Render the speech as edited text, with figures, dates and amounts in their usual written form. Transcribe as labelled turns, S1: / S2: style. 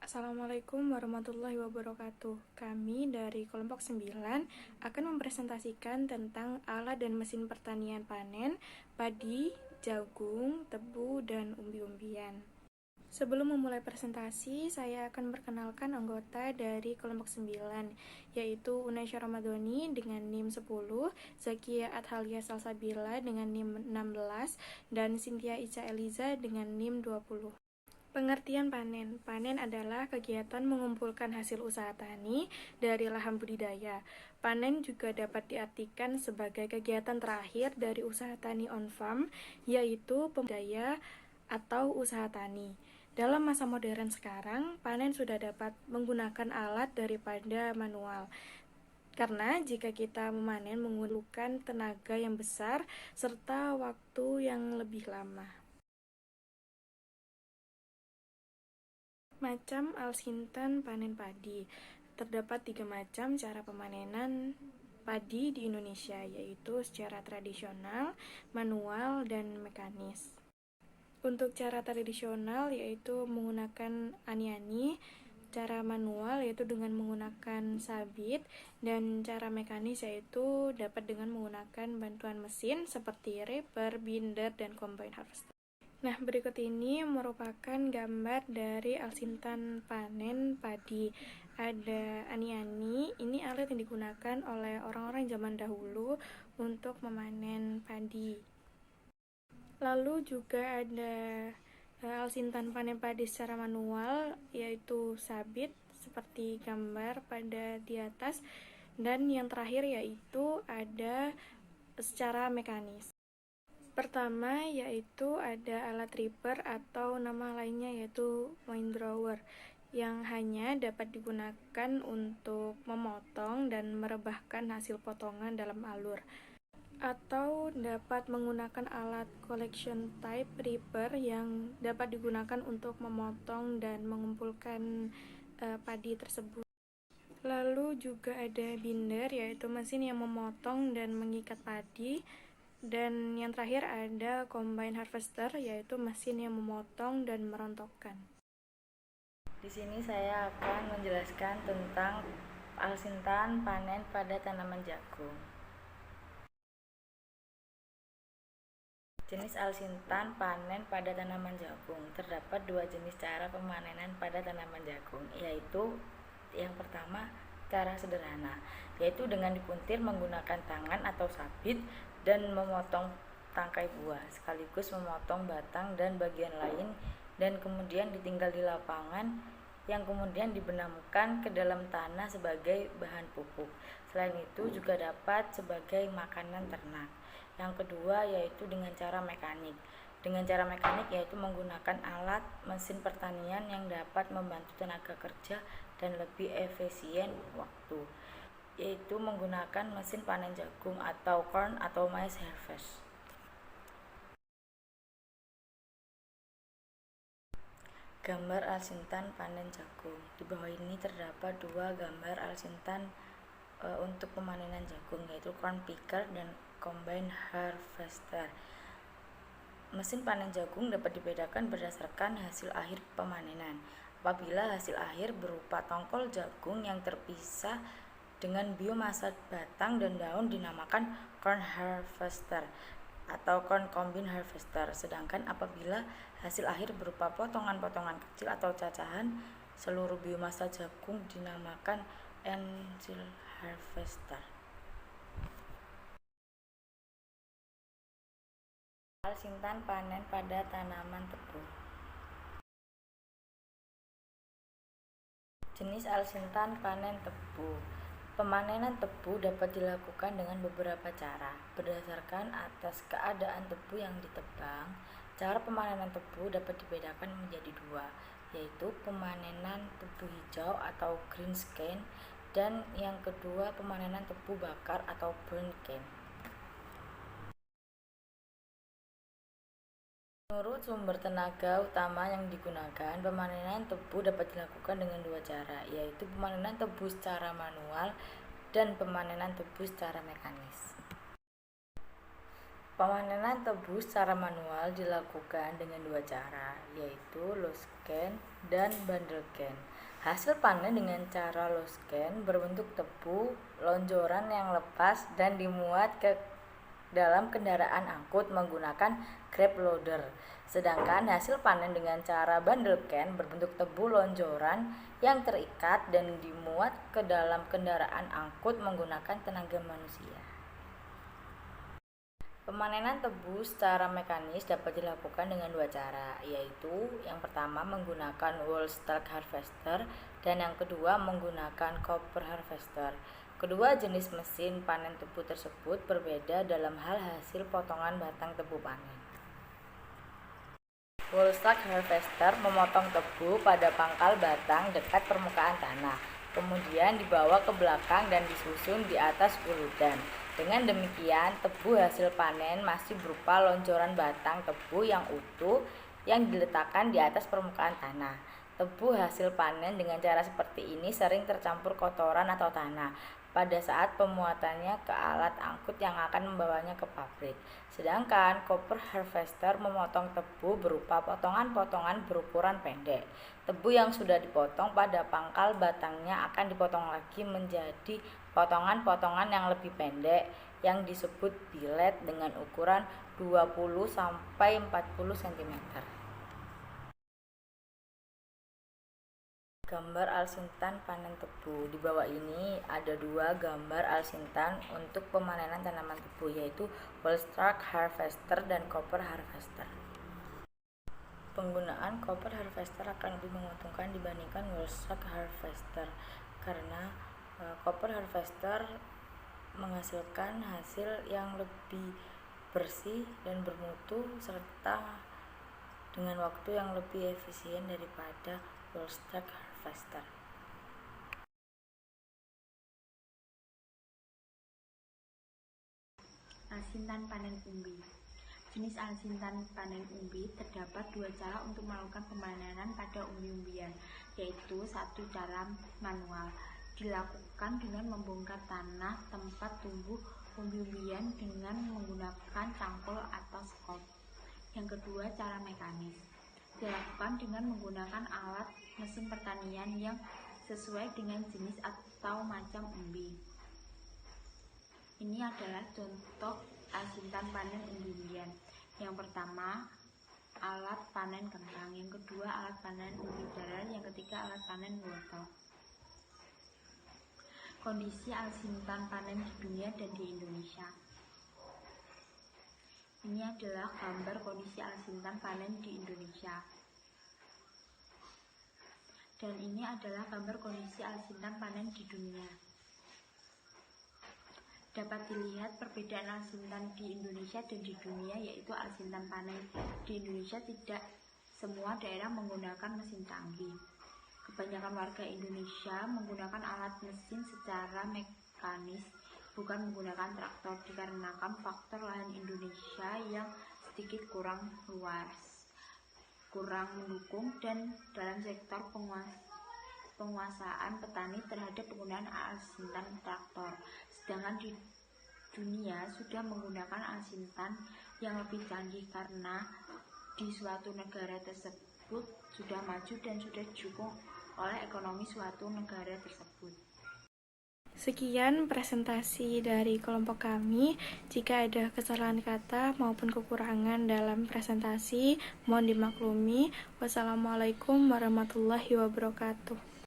S1: Assalamualaikum warahmatullahi wabarakatuh. Kami dari kelompok 9 akan mempresentasikan tentang alat dan mesin pertanian panen, padi, jagung, tebu, dan umbi-umbian. Sebelum memulai presentasi, saya akan perkenalkan anggota dari kelompok 9, yaitu Unaisha Ramadhani dengan NIM 10, Zakia Adhalia Salsabila dengan NIM 16, dan Cynthia Ica Eliza dengan NIM 20. Pengertian panen. Panen adalah kegiatan mengumpulkan hasil usaha tani dari lahan budidaya. Panen juga dapat diartikan sebagai kegiatan terakhir dari usaha tani on farm, yaitu pembudidaya atau usaha tani. Dalam masa modern sekarang, panen sudah dapat menggunakan alat daripada manual. Karena jika kita memanen menggunakan tenaga yang besar serta waktu yang lebih lama. Macam Alsintan panen padi. Terdapat 3 macam cara pemanenan padi di Indonesia, yaitu secara tradisional, manual, dan mekanis. Untuk cara tradisional yaitu menggunakan ani-ani, cara manual yaitu dengan menggunakan sabit, dan cara mekanis yaitu dapat dengan menggunakan bantuan mesin seperti reaper, binder, dan combine harvester. Nah, berikut ini merupakan gambar dari Alsintan panen padi. Ada ani-ani, ini alat yang digunakan oleh orang-orang zaman dahulu untuk memanen padi. Lalu juga ada Alsintan panen padi secara manual, yaitu sabit seperti gambar pada di atas. Dan yang terakhir yaitu ada secara mekanis. Pertama yaitu ada alat reaper atau nama lainnya yaitu windrower yang hanya dapat digunakan untuk memotong dan merebahkan hasil potongan dalam alur, atau dapat menggunakan alat collection type reaper yang dapat digunakan untuk memotong dan mengumpulkan padi tersebut. Lalu juga ada binder, yaitu mesin yang memotong dan mengikat padi. Dan yang terakhir ada combine harvester, yaitu mesin yang memotong dan merontokkan.
S2: Di sini saya akan menjelaskan tentang Alsintan panen pada tanaman jagung. Jenis Alsintan panen pada tanaman jagung. Terdapat 2 jenis cara pemanenan pada tanaman jagung, yaitu yang pertama cara sederhana, yaitu dengan dipuntir menggunakan tangan atau sabit dan memotong tangkai buah, sekaligus memotong batang dan bagian lain, dan kemudian ditinggal di lapangan yang kemudian dibenamkan ke dalam tanah sebagai bahan pupuk. Selain itu juga dapat sebagai makanan ternak. Yang kedua yaitu dengan cara mekanik. Dengan cara mekanik yaitu menggunakan alat mesin pertanian yang dapat membantu tenaga kerja dan lebih efisien waktu, yaitu menggunakan mesin panen jagung atau corn atau maize harvest. Gambar Alsintan panen jagung. Di bawah ini terdapat 2 gambar Alsintan untuk pemanenan jagung, yaitu corn picker dan combine harvester. Mesin panen jagung dapat dibedakan berdasarkan hasil akhir pemanenan. Apabila hasil akhir berupa tongkol jagung yang terpisah dengan biomasa batang dan daun dinamakan corn harvester atau corn combine harvester. Sedangkan apabila hasil akhir berupa potongan-potongan kecil atau cacahan seluruh biomasa jagung dinamakan end-seal harvester. Alsintan panen pada tanaman tebu. Jenis Alsintan panen tebu. Pemanenan tebu dapat dilakukan dengan beberapa cara. Berdasarkan atas keadaan tebu yang ditebang, cara pemanenan tebu dapat dibedakan menjadi 2, yaitu pemanenan tebu hijau atau green scan, dan yang kedua pemanenan tebu bakar atau burn cane. Menurut sumber tenaga utama yang digunakan, pemanenan tebu dapat dilakukan dengan 2 cara, yaitu pemanenan tebu secara manual dan pemanenan tebu secara mekanis. Pemanenan tebu secara manual dilakukan dengan 2 cara, yaitu low scan dan bundle can. Hasil panen dengan cara low scan berbentuk tebu lonjoran yang lepas dan dimuat ke dalam kendaraan angkut menggunakan grab loader. Sedangkan hasil panen dengan cara bundle can berbentuk tebu lonjoran yang terikat dan dimuat ke dalam kendaraan angkut menggunakan tenaga manusia. Pemanenan tebu secara mekanis dapat dilakukan dengan dua cara, yaitu yang pertama menggunakan whole stalk harvester dan yang kedua menggunakan copper harvester. Kedua jenis mesin panen tebu tersebut berbeda dalam hal hasil potongan batang tebu panen. Whole stalk harvester memotong tebu pada pangkal batang dekat permukaan tanah, kemudian dibawa ke belakang dan disusun di atas uludan. Dengan demikian, tebu hasil panen masih berupa lonjoran batang tebu yang utuh yang diletakkan di atas permukaan tanah. Tebu hasil panen dengan cara seperti ini sering tercampur kotoran atau tanah pada saat pemuatannya ke alat angkut yang akan membawanya ke pabrik. Sedangkan copper harvester memotong tebu berupa potongan-potongan berukuran pendek. Tebu yang sudah dipotong pada pangkal batangnya akan dipotong lagi menjadi potongan-potongan yang lebih pendek yang disebut billet dengan ukuran 20-40 cm. Gambar alsintan panen tebu. Di bawah ini ada dua gambar alsintan untuk pemanenan tanaman tebu, yaitu whole stalk harvester dan copper harvester. Penggunaan copper harvester akan lebih menguntungkan dibandingkan whole stalk harvester karena copper harvester menghasilkan hasil yang lebih bersih dan bermutu serta dengan waktu yang lebih efisien daripada whole stalk harvester.
S3: Alsintan panen umbi. Jenis alsintan panen umbi terdapat dua cara untuk melakukan pemanenan pada umbi-umbian, yaitu satu cara manual, dilakukan dengan membongkar tanah tempat tumbuh umbi-umbian dengan menggunakan cangkul atau skop. Yang kedua, cara mekanis, dilakukan dengan menggunakan alat mesin pertanian yang sesuai dengan jenis atau macam umbi. Ini adalah contoh alsintan panen umbi-umbian. Yang pertama, alat panen kentang. Yang kedua, alat panen umbi darar. Yang ketiga, alat panen wortel. Kondisi alsintan panen di dunia dan di Indonesia. Ini adalah gambar kondisi alsintan panen di Indonesia. Dan ini adalah gambar kondisi alsintan panen di dunia. Dapat dilihat perbedaan alsintan di Indonesia dan di dunia, yaitu alsintan panen di Indonesia tidak semua daerah menggunakan mesin canggih. Kebanyakan warga Indonesia menggunakan alat mesin secara mekanis, bukan menggunakan traktor, dikarenakan faktor lahan Indonesia yang sedikit kurang luas, kurang mendukung, dan dalam sektor penguasaan petani terhadap penggunaan alsintan traktor. Sedangkan di dunia sudah menggunakan alsintan yang lebih canggih karena di suatu negara tersebut sudah maju dan sudah didukung oleh ekonomi suatu negara tersebut.
S1: Sekian presentasi dari kelompok kami. Jika ada kesalahan kata maupun kekurangan dalam presentasi, mohon dimaklumi. Wassalamualaikum warahmatullahi wabarakatuh.